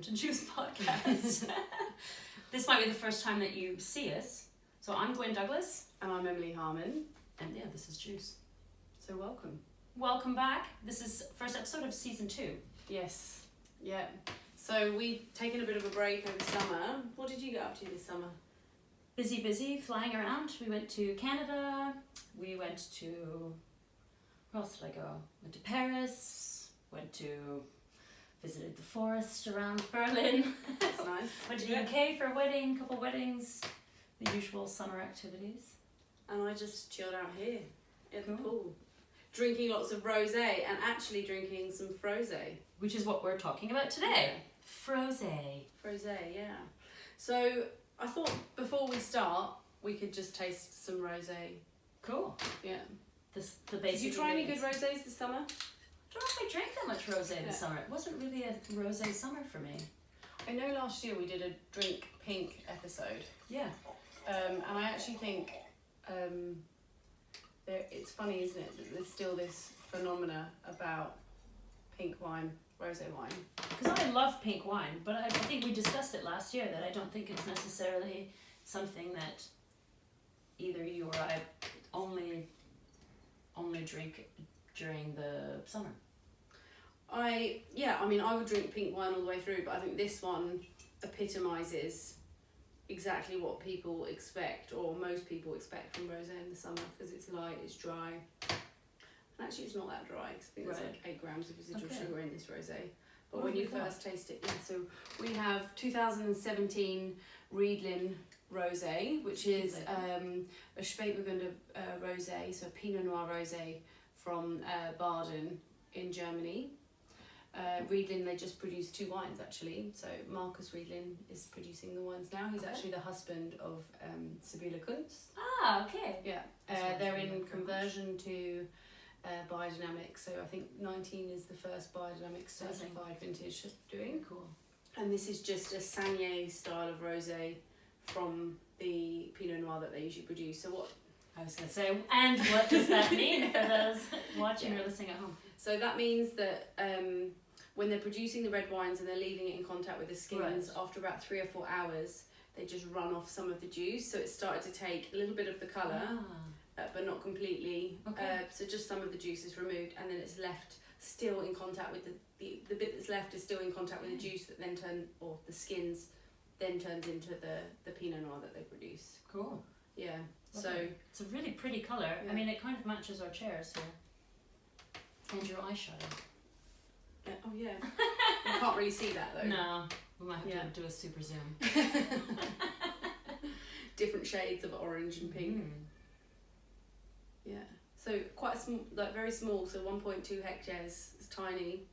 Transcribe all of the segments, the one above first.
to Juice podcast. This might be the first time that you see us. So I'm Gwen Douglas. And I'm Emily Harmon. And yeah, this is Juice. So welcome. Welcome back. This is first episode of season 2. Yes. Yeah. So we've taken a bit of a break over summer. What did you get up to this summer? Busy, flying around. We went to Canada. We went to... Where else did I go? Went to Paris. Visited the forest around Berlin. That's nice. Went to the UK for a wedding, couple weddings. The usual summer activities. And I just chilled out here at the pool. Drinking lots of rosé and actually drinking some frosé. Which is what we're talking about today. Frosé. Frosé, yeah. So I thought before we start, we could just taste some rosé. Cool. Yeah. The basic. Did you try any good rosés this summer? I don't know if I drank that much rosé this summer. It wasn't really a rosé summer for me. I know last year we did a drink pink episode. Yeah. And I actually think it's funny, isn't it, that there's still this phenomena about pink wine, rosé wine. Because I love pink wine, but I think we discussed it last year that I don't think it's necessarily something that either you or I only drink during the summer. I would drink pink wine all the way through, but I think this one epitomises exactly what people expect, or most people expect from rosé in the summer, because it's light, it's dry. And actually it's not that dry, because I think there's like 8 grams of residual sugar in this rosé. But when you first taste it, so we have 2017 Riedlin rosé, which is a Spätburgunder rosé, so a Pinot Noir rosé from Baden in Germany. Riedlin, they just produced 2 wines actually. So Marcus Riedlin is producing the wines now. He's actually the husband of Sibylle Kunz. Ah, okay. Yeah, they're in conversion to biodynamic. So I think 19 is the first biodynamic certified vintage doing. Cool. And this is just a Sanier style of rosé from the Pinot Noir that they usually produce. So what I was going to say, and what does that mean for those watching or listening at home? So that means that when they're producing the red wines and they're leaving it in contact with the skins, after about 3 or 4 hours, they just run off some of the juice. So it started to take a little bit of the colour, but not completely. So just some of the juice is removed, and then it's left still in contact with the bit that's left is still in contact with the juice that then the skins then turns into the Pinot Noir that they produce. Cool. Yeah. Lovely. So it's a really pretty colour. Yeah. I mean, it kind of matches our chairs here. And your eyeshadow. Yeah. Oh yeah. You can't really see that though. No. We might have to do a super zoom. Different shades of orange and pink. Yeah. So quite small, like very small. So 1.2 hectares. It's tiny.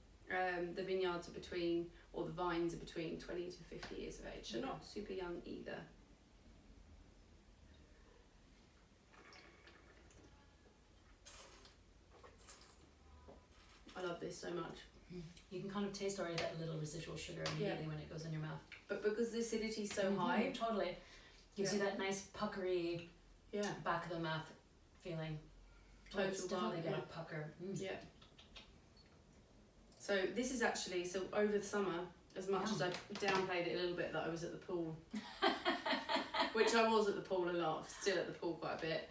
The vineyards are the vines are between 20 to 50 years of age. So not super young either. I love this so much. You can kind of taste already that little residual sugar immediately when it goes in your mouth. But because the acidity is so high, totally gives you that nice puckery back of the mouth feeling. Total definitely got a pucker. Yeah. So this is actually over the summer, as much as I downplayed it a little bit that I was at the pool, which I was at the pool a lot, still at the pool quite a bit.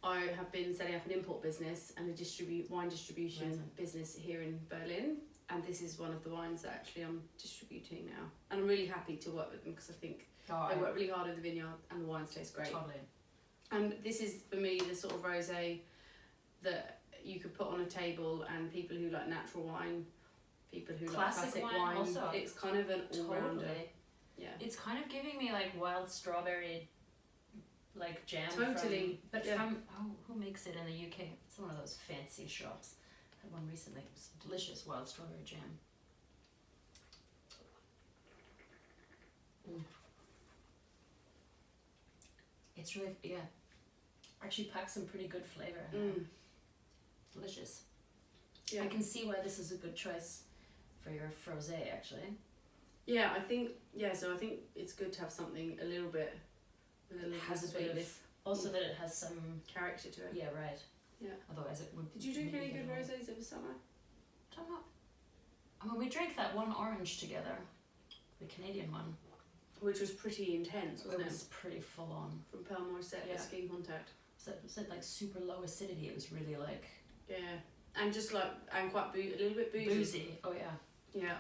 I have been setting up an import business and a wine distribution business here in Berlin, and this is one of the wines that actually I'm distributing now. And I'm really happy to work with them because I think they work really hard in the vineyard and the wines taste great. Totally. And this is, for me, the sort of rosé that you could put on a table, and people who like natural wine, people who like classic wine also. It's kind of an all-rounder. Yeah. It's kind of giving me like wild strawberry like jam. Totally. From who makes it in the UK? It's one of those fancy shops. I had one recently. It was delicious wild strawberry jam. It's really actually packs some pretty good flavour. Delicious. Yeah. I can see why this is a good choice for your frosé actually. Yeah, I think it's good to have something a little bit has a bit of also that it has some character to it. Yeah, right. Yeah. Otherwise it would. Did you drink any good rosés over summer? I don't know. I mean, we drank that one orange together, the Canadian one. Which was pretty intense, wasn't It it? was pretty full on. From Piemonte Yeah. Skin Contact. So it said like super low acidity. It was really like Yeah. And just like, and quite a little bit boozy. boozy. Oh yeah. Yeah,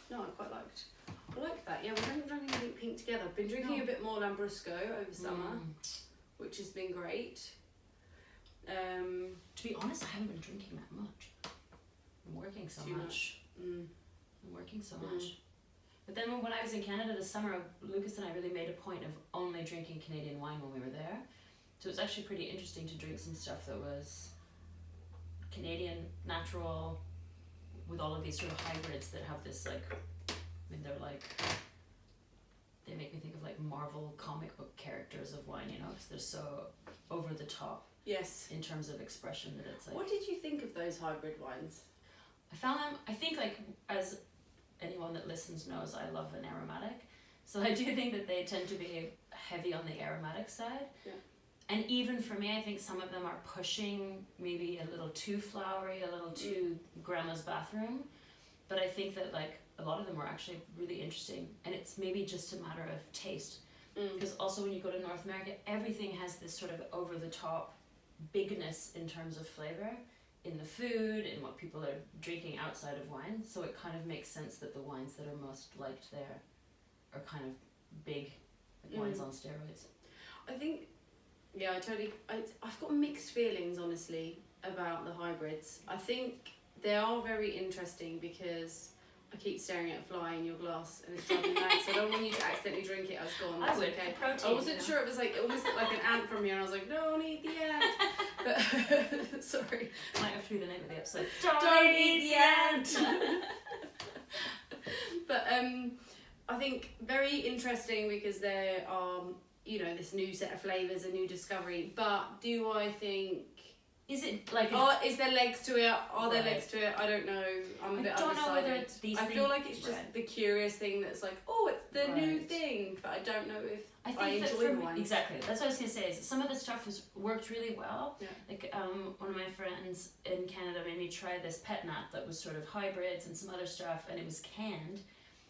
no, I quite liked. I like that. Yeah, we haven't drunk anything pink together. I've been drinking No. a bit more Lambrusco over summer, which has been great. To be honest, I haven't been drinking that much. I'm working so Too much. Mm. I'm working so much. But then when I was in Canada this summer, Lucas and I really made a point of only drinking Canadian wine when we were there. So it was actually pretty interesting to drink some stuff that was Canadian, natural, with all of these sort of hybrids that have this like, I mean they're like, they make me think of like Marvel comic book characters of wine, you know, because they're so over the top Yes. in terms of expression that it's like. What did you think of those hybrid wines? I found them, I think like as anyone that listens knows, I love an aromatic. So I do think that they tend to be heavy on the aromatic side. Yeah. And even for me, I think some of them are pushing maybe a little too flowery, a little too grandma's bathroom. But I think that like a lot of them were actually really interesting. And it's maybe just a matter of taste. Because also when you go to North America, everything has this sort of over the top bigness in terms of flavor in the food and what people are drinking outside of wine. So it kind of makes sense that the wines that are most liked there are kind of big, like wines on steroids. I think, yeah, I've got mixed feelings, honestly, about the hybrids. I think they are very interesting because I keep staring at a fly in your glass and it's driving me mad, so I don't want you to accidentally drink it. I was gone. I would. Okay. Protein, I wasn't sure. It was like, it almost looked like an ant from here, and I was like, don't eat the ant. But sorry. Might have to be the name of the episode. Don't eat the ant. But I think very interesting because there are, you know, this new set of flavours, a new discovery. But do I think? Is it like? Is there legs to it? Are there Right. legs to it? I don't know. I'm a bit don't know whether undecided. these I feel things- like it's just right. the curious thing that's like, oh, it's the new Right. thing. But I don't know if I I think that enjoy for the me, wines. exactly. That's what I was gonna say. Is some of the stuff worked really well. Yeah. Like one of my friends in Canada made me try this pet nat that was sort of hybrids and some other stuff, and it was canned.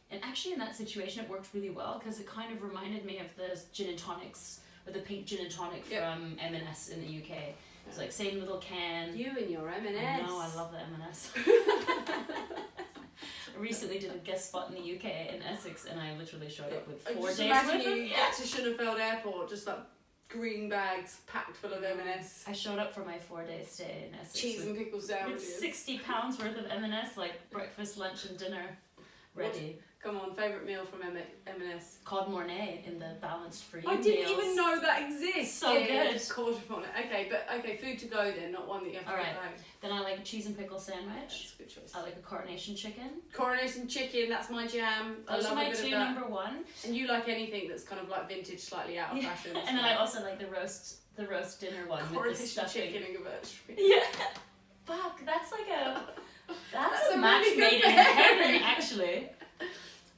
And actually, in that situation, it worked really well because it kind of reminded me of the gin and tonics, or the pink gin and tonic from M&S in the UK. It's like same little can. You and your M&S. I know, I love the M&S. I recently did a guest spot in the UK in Essex, and I literally showed up with 4 just days imagine worth you of get to Schoenfeld Airport, just like green bags packed full of M&S. I showed up for my 4-day stay in Essex Cheese with, and pickle with sandwiches. £60 worth of M&S, like breakfast, lunch, and dinner ready. Come on, favourite meal from M&S? Cod Mornay in the balanced for you I didn't meals. even know that exists. So good. Cod on it. Okay, food to go then, not one that you have to Alright. get home. Then I like a cheese and pickle sandwich. That's a good choice. I like a coronation chicken. Coronation chicken, that's my jam. I Those love are a my bit two of that. number one. And you like anything that's kind of like vintage, slightly out of Yeah. fashion. And then I also like the roast dinner one with the coronation stuffing. chicken and gewurtz. Yeah. Fuck, that's like that's a a match really good made in heaven, pairing. actually.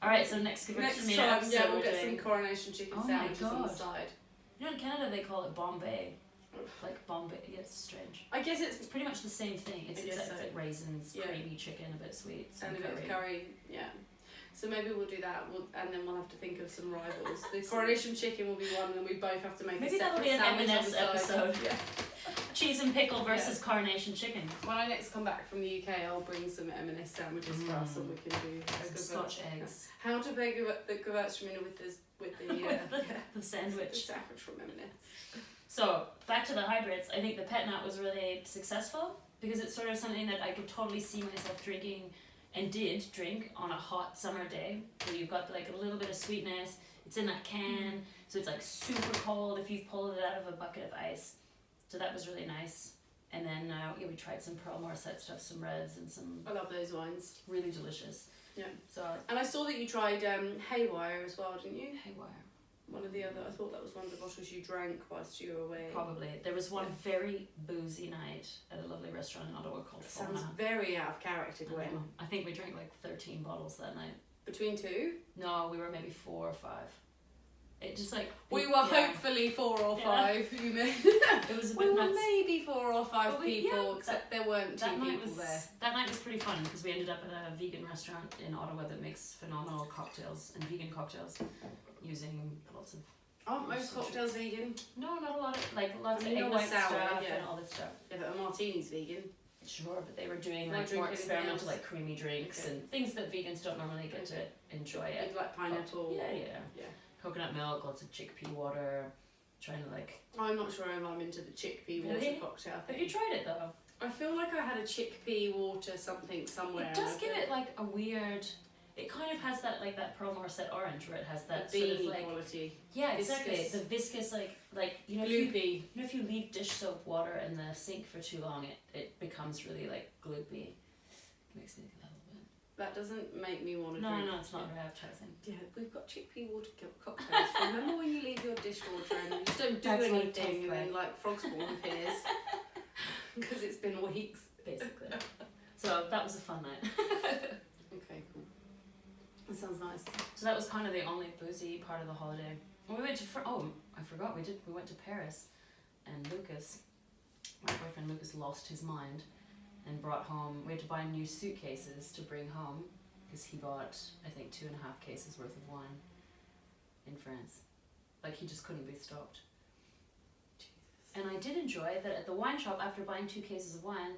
Alright, so next Next gewurztraminer time, episode yeah, we'll we're get doing. some coronation chicken Oh my sandwiches on the God. side. You know, in Canada they call it Bombay. Like Bombay, yeah, it's strange. I guess it's It's pretty much the same thing. It's I guess except so. like raisins, Yeah. creamy chicken, a bit sweet, some and a bit of curry, yeah. So maybe we'll do that, and then we'll have to think of some rivals. The coronation chicken will be one, and we both have to make Maybe a that'll separate be an sandwich on M&S the side. episode. Yeah. Cheese and pickle versus coronation chicken. When I next come back from the UK, I'll bring some M&S sandwiches for us, and we can do Some Scotch eggs. How to make the gewurztraminer with the The sandwich. the sandwich from M&S. So back to the hybrids. I think the pet nat was really successful because it's sort of something that I could totally see myself drinking and did drink on a hot summer day. So you've got like a little bit of sweetness. It's in that can, so it's like super cold if you've pulled it out of a bucket of ice. So that was really nice. And then we tried some Pearl Morissette stuff, some reds and some I love those wines. really delicious. Yeah. So And I saw that you tried Haywire as well, didn't you? haywire. One of the other. I thought that was one of the bottles you drank whilst you were away. Probably. There was one very boozy night at a lovely restaurant in Ottawa called Sounds Fauna. very out of character, I Gwen. know. I think we drank like 13 bottles that night. Between two? No, we were maybe 4 or 5. It just like We were yeah. hopefully 4 or 5. You mean? It was a bit We were nuts. maybe 4 or 5 But we- people, yeah, except there weren't 2 people there. That night was pretty fun because we ended up at a vegan restaurant in Ottawa that makes phenomenal cocktails and vegan cocktails using lots of. Aren't most cocktails vegan? No, not a lot of lots I mean, of egg not a white sour, stuff yeah. and all this stuff. Yeah, but a martini's vegan. Sure, but they were doing Not like more drinking experimental, else. like creamy drinks Okay. and things that vegans don't normally get to enjoy. With like pineapple. Yeah. Coconut milk, lots of chickpea water. Trying to like. I'm not sure if I'm into the chickpea water Really? cocktail Have thing. you tried it though? I feel like I had a chickpea water something somewhere. It does and give I it like a weird. It kind of has that like that Pearl Morissette orange where it has that the sort of beanie like quality. yeah exactly viscous. the viscous like you know Gloopy. if you leave dish soap water in the sink for too long it becomes really like gloopy. Makes me think of that a little bit. That doesn't make me want to drink. No, it's not very appetizing. Yeah, we've got chickpea water cocktails. Remember when you leave your dishwater and you just don't do That's what it anything tastes and then like. like frog spawn appears because it's been weeks. Basically. So that was a fun night. Okay, cool. That sounds nice. So that was kind of the only boozy part of the holiday. We went to I forgot we went to Paris, and Lucas, my boyfriend Lucas, lost his mind, and brought home. We had to buy new suitcases to bring home, because he bought I think 2.5 cases worth of wine, in France. Like he just couldn't be stopped. Jesus. And I did enjoy that at the wine shop. After buying 2 cases of wine,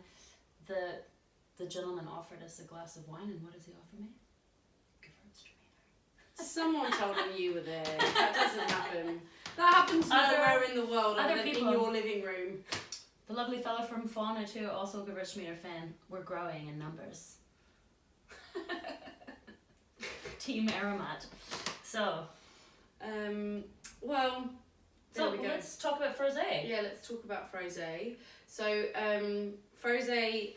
the gentleman offered us a glass of wine, and what does he offer me? Gewurztraminer. Someone told him you were there. That doesn't happen. That happens nowhere in the world other other than in people. your living room. The lovely fellow from Fauna too, also a gewurztraminer fan. We're growing in numbers. Team Aromat. So Well, there we go. let's talk about Frosé. Yeah, let's talk about Frosé. So, Frosé,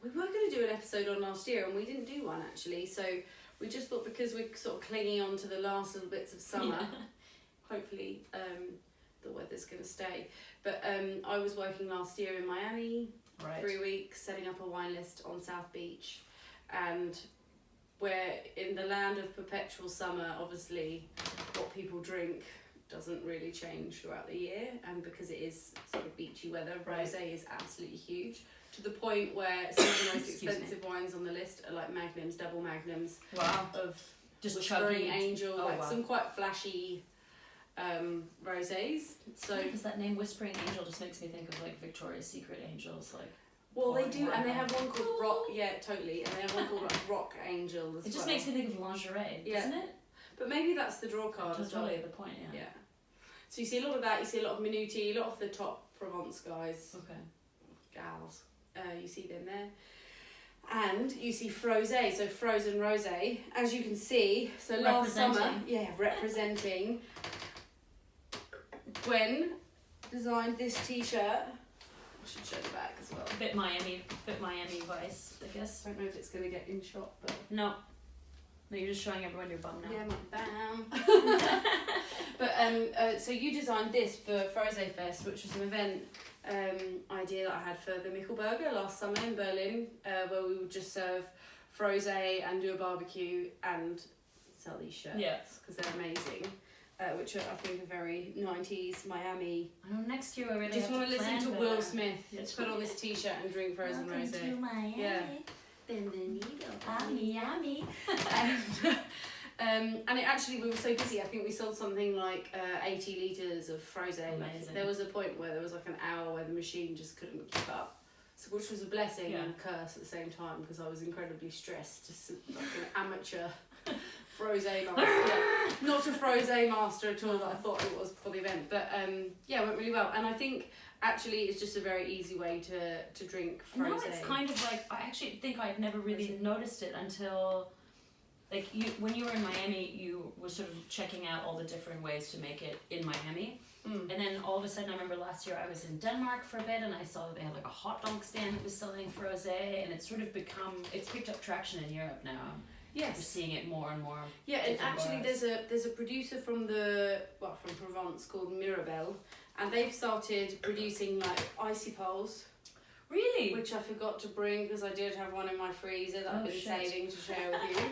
we were going to do an episode on last year and we didn't do one actually. So we just thought because we're sort of clinging on to the last little bits of summer, hopefully the weather's going to stay. But I was working last year in Miami, Right. 3 weeks, setting up a wine list on South Beach. And we're in the land of perpetual summer, obviously what people drink doesn't really change throughout the year, and because it is sort of beachy weather, Right. rosé is absolutely huge, to the point where some of the most Excuse me. expensive wines on the list are like magnums, double magnums Wow. of Just Whispering chuggy. Angel, Oh, like wow. some quite flashy rosés. So Because that name Whispering Angel just makes me think of like Victoria's Secret angels, like well, they pouring do, wine and they out. have one called Rock. Yeah, totally, and they have one called like Rock Angel as it just well. makes me think of lingerie, Yeah. doesn't it? But maybe that's the draw card That's as well. really the point, yeah. Yeah. So you see a lot of that. You see a lot of Minuti, a lot of the top Provence guys, Okay. gals. You see them there. And you see Frosé, so frozen rosé. As you can see, so last summer, Representing. representing. Gwen designed this t-shirt. I should show the back as well. Bit Miami Vice, I guess. I don't know if it's going to get in shot, but No, you're just showing everyone your bum now. yeah, bam. But so you designed this for Frosé Fest, which was an event idea that I had for the Michelberger last summer in Berlin, where we would just serve Frosé and do a barbecue and sell these shirts because they're amazing. Which are, I think, are very 90s Miami. I know next year I really Just have want to listen plan to better. Will Smith. Yes. Put on this t-shirt and drink frozen Welcome rosé. to Miami. Yeah. Bienvenido a Miami. And it actually, we were so busy, I think we sold something like 80 litres of Frosé. Like, Amazing. there was a point where there was like an hour where the machine just couldn't keep up. So, which was a blessing and a curse at the same time, because I was incredibly stressed, just like an amateur Frosé master. Yeah, not a Frosé master at all that I thought it was for the event. But yeah, it went really well. And I think actually it's just a very easy way to drink Frosé. No, it's kind of like, I actually think I'd never really noticed it until, like, when you were in Miami, you were sort of checking out all the different ways to make it in Miami. And then all of a sudden, I remember last year I was in Denmark for a bit, and I saw that they had like a hot dog stand that was selling Frosé, and it's sort of it's picked up traction in Europe now. Yes. We're seeing it more and more. Yeah, and different actually bars. there's a producer from from Provence called Mirabelle, and they've started producing like icy poles, Really? which I forgot to bring because I did have one in my freezer that I've been shit. saving to share with you.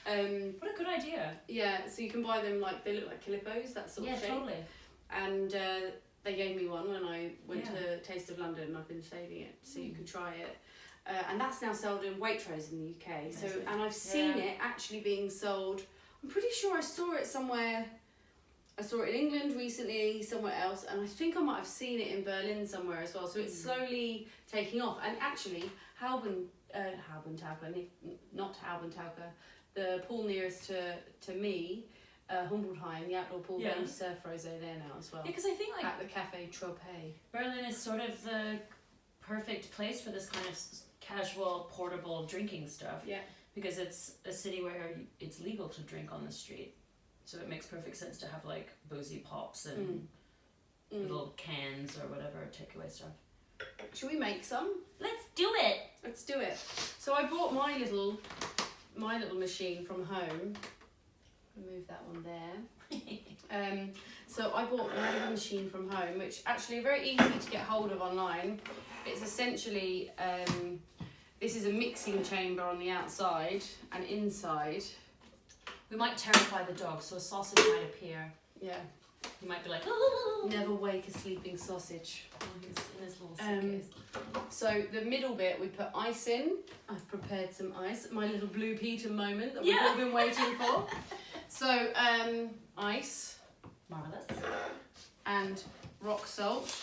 What a good idea. Yeah, so you can buy them like, they look like Calippos, that sort of shape. Yeah, totally. And they gave me one when I went to Taste of London, and I've been saving it so you could try it. And that's now sold in Waitrose in the UK. So, and I've seen it actually being sold. I'm pretty sure I saw it somewhere. I saw it in England recently, somewhere else, and I think I might have seen it in Berlin somewhere as well. So it's slowly taking off. And actually, not Haubentaucher, the pool nearest to me, Humbelheim, the outdoor pool, they serve Frosé there now as well. Yeah, because I think like at the Café Tropez. Berlin is sort of the perfect place for this kind of casual, portable drinking stuff. Yeah. Because it's a city where it's legal to drink on the street. So it makes perfect sense to have like boozy pops and little cans or whatever, takeaway stuff. Should we make some? Let's do it! Let's do it. So I bought my little machine from home. Move that one there. So I bought my little machine from home, which actually very easy to get hold of online. It's essentially, this is a mixing chamber on the outside, and inside. We might terrify the dog, so a sausage might appear. Yeah. He might be like, oh! Never wake a sleeping sausage. He's in his little suitcase. So the middle bit we put ice in. I've prepared some ice. My little Blue Peter moment that we've all been waiting for. So ice. Marvellous. And rock salt.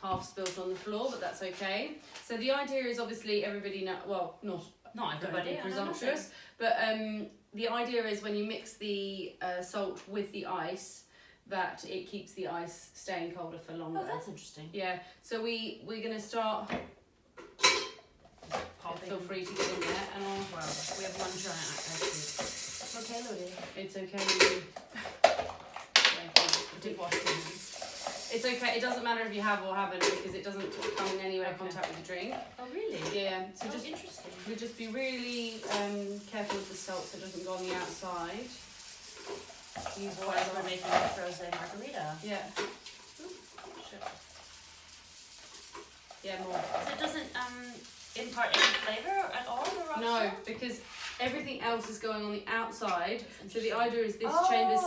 Half spilled on the floor, but that's okay. So the idea is obviously everybody know, well, not everybody, presumptuous, but the idea is when you mix the salt with the ice, that it keeps the ice staying colder for longer. Oh, that's interesting. Yeah, so we're going to start. Popping. Feel free to get in there, and we have one giant ice cube. Okay, Lodi. It's okay. Did wash the hands. It's okay. It doesn't matter if you have or haven't, because it doesn't come in any way in contact with the drink. Oh, really? Yeah. So That's just interesting. we just be really careful with the salt so it doesn't go on the outside. Use Otherwise, we're making a Frosé margarita. Yeah. Shit. Yeah, more. So it doesn't impart any flavour at all, the rock No, salt? because everything else is going on the outside. So the idea is this Oh. chamber's,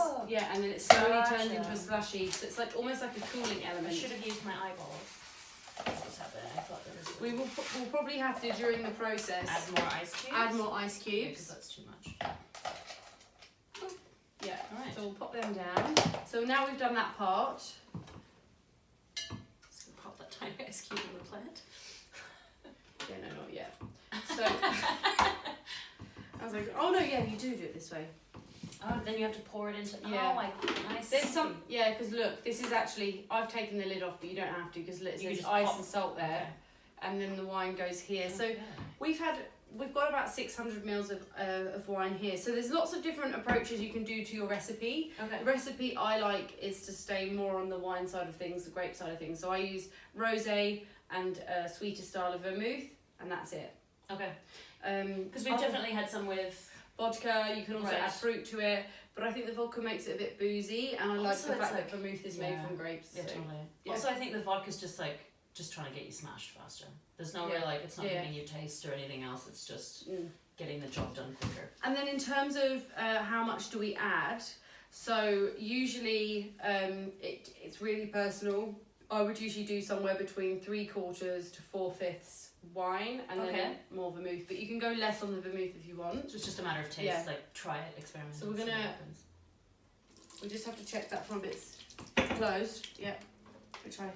and then it slowly Gotcha. turns into a slushy. So it's like almost like a cooling I element. should have used my eyeballs. That's what's happening. I thought there was. We'll probably have to, during the process, Add more ice cubes. add more ice Because cubes. that's too much. Yeah. Alright. So we'll pop them down. So now we've done that part. Just gonna pop that tiny ice cube in the plant. Yeah, no, not yet. So I was like, oh no, yeah, you do it this way. Oh, then you have to pour it into. Yeah. Oh my, nice. There's some, because look, this is actually, I've taken the lid off, but you don't have to, because You there's just ice pop- and salt there, and then the wine goes here. So Okay. we've got about 600 mils of wine here. So there's lots of different approaches you can do to your recipe. Okay. The recipe I like is to stay more on the wine side of things, the grape side of things. So I use rosé and a sweeter style of vermouth, and that's it. Okay. Because we've other- definitely had some with. Vodka, you can also Right. add fruit to it, but I think the vodka makes it a bit boozy, and I like Also, the it's fact like- that vermouth is made from grapes. Yeah, so- totally. yeah. Also, I think the vodka's just trying to get you smashed faster. There's no real it's not Yeah. giving you taste or anything else. It's just Mm. getting the job done quicker. And then in terms of how much do we add, so usually it's really personal. I would usually do somewhere between 3/4 to 4/5 wine, and Okay. then more vermouth. But you can go less on the vermouth if you want. So it's just a matter of taste. Yeah. Like try it, experiment. So we're and see what gonna- happens. We just have to check that front bit's closed. Yeah, which I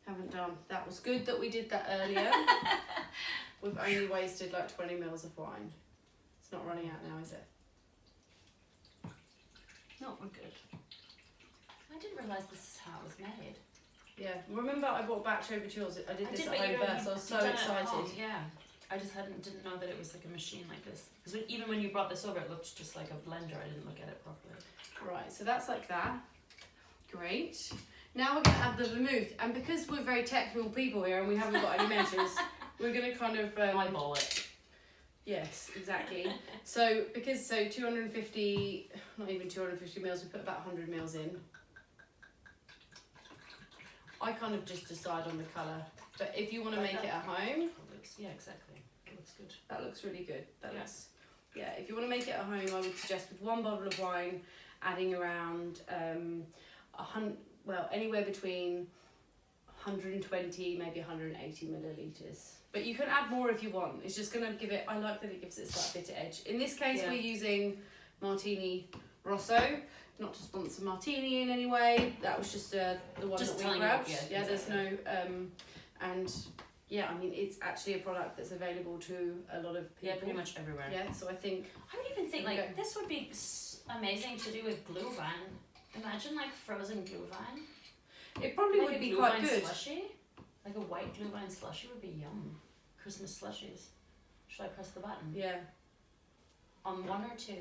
haven't done. That was good that we did that earlier. We've only wasted like 20 mils of wine. It's not running out now, is it? No, we're good. I didn't realise this is how it was made. Yeah. Remember I bought batch over to yours? I did this at but home you first. I was so done it at excited. home, yeah. I just didn't know that it was like a machine like this. Because even when you brought this over, it looked just like a blender. I didn't look at it properly. Right, so that's like that. Great. Now we're going to add the vermouth. And because we're very technical people here and we haven't got any measures, we're going to kind of... Eyeball it. Yes, exactly. So 250, not even 250 mils, we put about 100 mils in. I kind of just decide on the colour. But if you want to make it at home, Yeah, exactly. It looks good. that looks really good. That Yeah. looks Yeah, if you want to make it at home, I would suggest with 1 bottle of wine, adding around anywhere between 120, maybe 180 millilitres. But you can add more if you want. It's just going to give it, I like that it gives it a slight bitter edge. In this case, we're using Martini Rosso. Not to sponsor Martini in any way. That was just the one Just that we telling grabbed. you, Yeah, there's no... exactly. and yeah, I mean, it's actually a product that's available to a lot of people. Yeah, pretty much everywhere. Yeah, so I think... I would even think, like, this would be amazing to do with glühwein. Imagine, like, frozen glühwein. It probably Like would a be glühwein quite good. Slushy. Like a white glühwein slushy would be yum. Christmas slushies. Should I press the button? Yeah, On 1 or 2?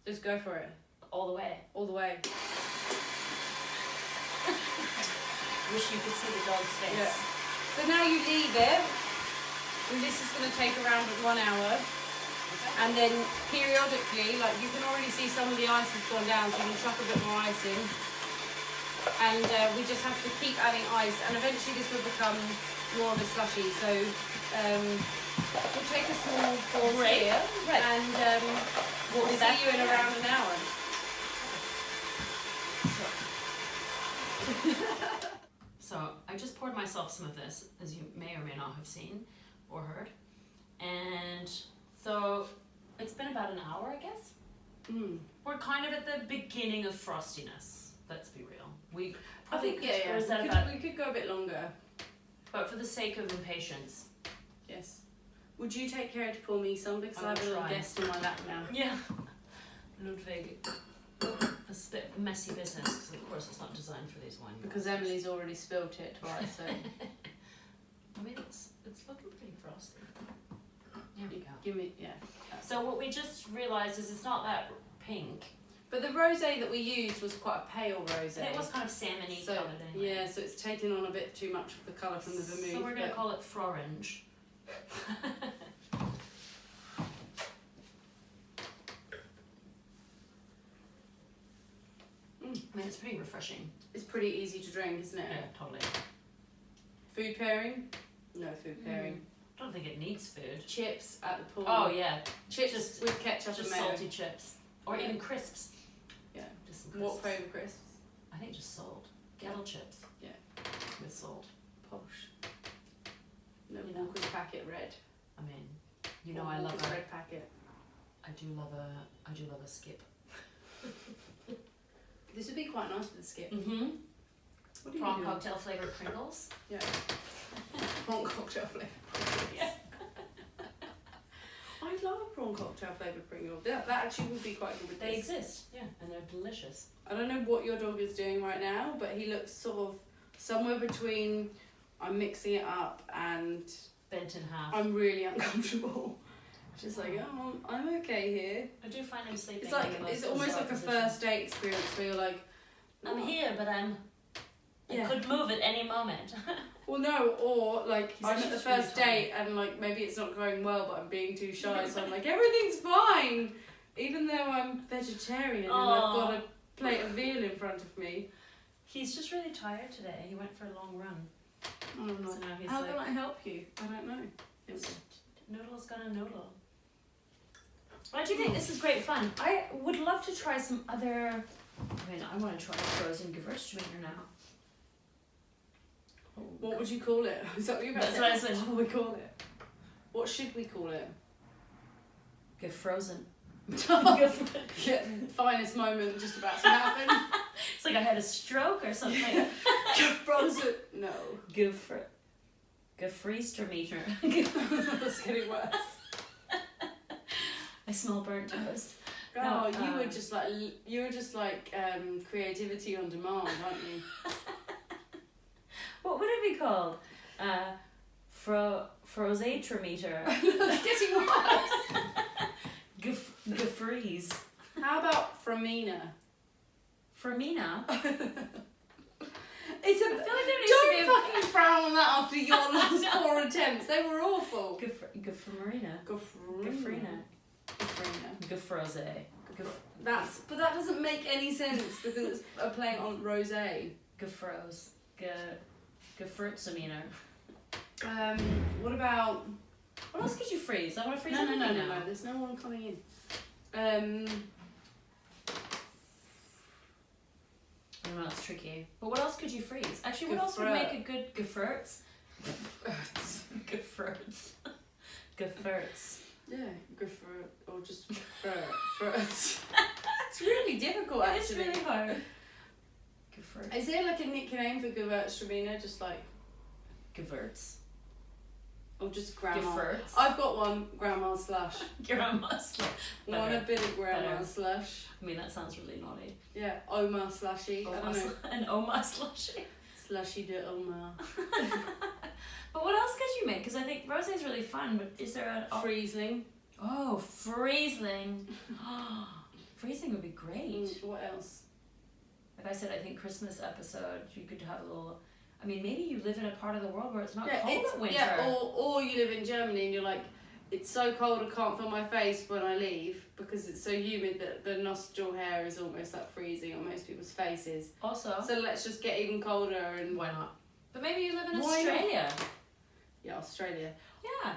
just go for it. All the way. All the way. Wish you could see the dog's face. Yeah. So now you leave it, and this is going to take around 1 hour. Okay. And then periodically, like you can already see some of the ice has gone down, so you can chuck a bit more ice in. And we just have to keep adding ice, and eventually this will become more of a slushy. So we'll take a small pause here, and we'll see you in around an hour. So I just poured myself some of this, as you may or may not have seen or heard. And so it's been about an hour, I guess. We're kind of at the beginning of frostiness. Let's be real. I think or is that we could go a bit longer. But for the sake of impatience. Yes. Would you take care to pour me some, because I have a little guest in my lap now. Yeah. Ludwig, a bit messy business, because of course it's not designed for these wine. Because Emily's already spilt it twice, so I mean, it's looking pretty frosty. Here we go. give me, yeah. So what we just realised is it's not that pink. But the rosé that we used was quite a pale rosé. It was kind of salmon-y so, coloured anyway. yeah, so it's taken on a bit too much of the colour from the vermouth. So we're going to call it Frorange. I mean, it's pretty refreshing. It's pretty easy to drink, isn't it? Yeah, totally. Food pairing? No food pairing. I don't think it needs food. Chips at the pool. Oh yeah, Chips just with ketchup just and mayo. salty chips, or even crisps. Yeah. Just some crisps. What flavour crisps? I think just salt. Kettle chips. Yeah. With salt. Posh. No You know. Walker's packet red. I mean, you know, I love Walker's a. red packet. I do love a skip. This would be quite nice with the skip. Mm-hmm. What do you Prawn do? cocktail flavored Pringles. Yeah. Prawn cocktail flavour. Yeah. I'd love a prawn cocktail flavoured Pringle. That actually would be quite good with They this. exist. Yeah, and they're delicious. I don't know what your dog is doing right now, but he looks sort of somewhere between I'm mixing it up and Bent in half. I'm really uncomfortable. Just like, oh, I'm okay here. I do find him sleeping. It's like in the most it's almost bizarre like a position. first date experience where you're like, I'm "Oh." here, but I Yeah. could move at any moment. Well, no, or like He's I'm at actually the just really first date and like maybe it's not going well, but I'm being too shy, so I'm like everything's fine, even though I'm vegetarian and I've got a plate of veal in front of me. He's just really tired today. He went for a long run. Oh, no. So now he's How like, can I help you? I don't know. Noodle's gonna noodle. Why do you think this is great fun? I would love to try some other. I mean, I want to try frozen gewurztraminer now. What would you call it? Is that what you're about to That's say? what I said. What would we call it? What should we call it? Gefrozen. Yeah, finest moment just about to happen. It's like I had a stroke or something. Frozen. No. Gewurztraminer. That's getting worse. I smell burnt toast. Oh, No, you were just like creativity on demand, aren't you? What would it be called? Frosé trameter. It's getting worse. Gefreeze. How about Framina? Framina. It's a. I feel like there needs to be Don't fucking frown on that after your last 4 attempts. They were awful. Gefrina. Gefrina. Gefrozé. But that doesn't make any sense because it's a play on rosé. Gefroze. Gewurztraminer. What about? What else could you freeze? I want to freeze No. everything now. There's no one coming in. I don't know, it's tricky. But what else could you freeze? Actually, what else would make a good gewurtz? Gewurtz. Gewurtz. Yeah, gewurtz, or just gewurtz. It's really difficult, actually. It's really hard. Gewurtz. Is there like a nickname for gewurztraminer? Just like Gewurtz. Or just grandma? Gewurtz. I've got one, grandma slush. Grandma slush. Want a bit of grandma slush? I mean, that sounds really naughty. Yeah, Oma slushy. I don't know. An Oma slushy. Slushy de Oma. But what else could you make? Because I think rosé is really fun, but is there a... Friesling. Oh, Friesling. Friesling would be great. What else? Like I said, I think Christmas episode, you could have a little... I mean, maybe you live in a part of the world where it's not cold in winter. Yeah, or you live in Germany and you're like, it's so cold I can't feel my face when I leave because it's so humid that the nostril hair is almost like freezing on most people's faces. Also. So let's just get even colder and... Why not? But maybe you live in Australia. Yeah, Australia. Yeah.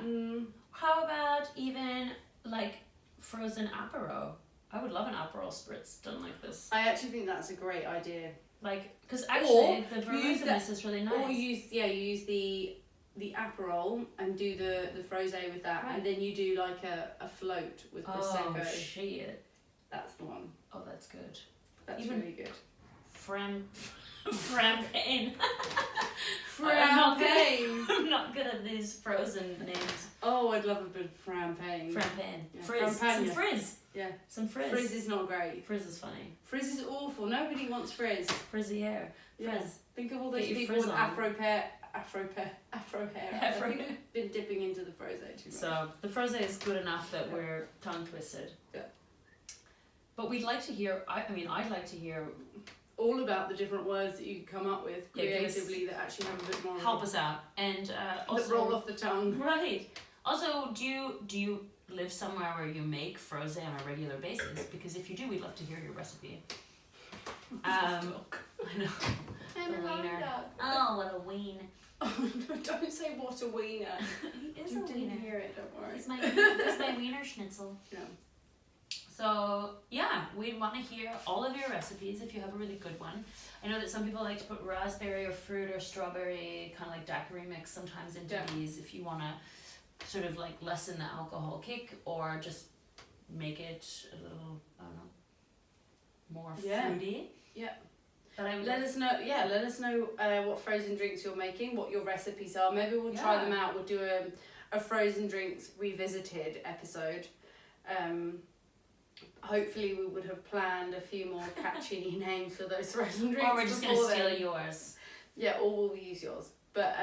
How about even like frozen Aperol? I would love an Aperol spritz done like this. I actually think that's a great idea. Like, because actually the vermouthenness is really nice. Or you use the Aperol and do the Frosé with that, and then you do like a float with Prosecco. Oh shit. That's the one. Oh, that's good. That's even really good. Frampain. Frampain. I'm not good at these frozen names. Oh, I'd love a bit of Frampain. Frampain. Yeah. Frizz. Some frizz. Yeah. Some frizz. Frizz is not great. Frizz is funny. Frizz is awful. Nobody wants frizz. Frizzy hair. Frizz. Yeah. Think of all those people with afro hair. I think we've been dipping into the Frosé too much. So the Frosé is good enough that we're tongue twisted. Yeah. But we'd like to hear. I'd like to hear all about the different words that you come up with creatively that actually have a bit more. Help us out, and also that roll off the tongue. Right. Also, do you live somewhere where you make Frosé on a regular basis? Because if you do, we'd love to hear your recipe. I know. And the wiener. dog. Oh, what a ween. Oh, no, don't say what a wiener. He is You a didn't wiener. hear it, don't worry. It's my wiener schnitzel. No. So yeah, we want to hear all of your recipes if you have a really good one. I know that some people like to put raspberry or fruit or strawberry kind of like daiquiri mix sometimes into these if you want to sort of like lessen the alcohol kick or just make it a little, I don't know, more fruity. Yeah. But let us know what frozen drinks you're making, what your recipes are. Maybe we'll try them out. We'll do a frozen drinks revisited episode. Hopefully we would have planned a few more catchy names for those frozen drinks. Or we're just going to steal yours. Yeah, or we'll use yours. But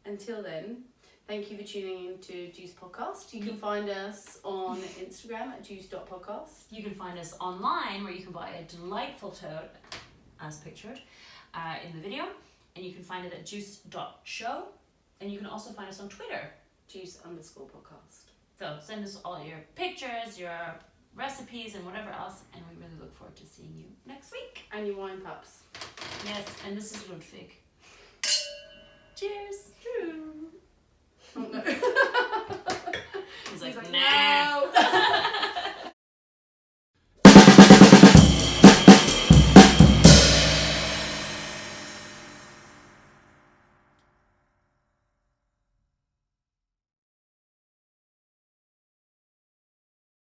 until then, thank you for tuning in to Juice Podcast. You can find us on Instagram at juice.podcast. You can find us online where you can buy a delightful tote, as pictured in the video. And you can find it at juice.show. And you can also find us on Twitter. Juice_podcast. So send us all your pictures, your recipes and whatever else, and we really look forward to seeing you next week. And your wine pups. Yes, and this is Ludwig. Cheers. Oh, no. He's like, no.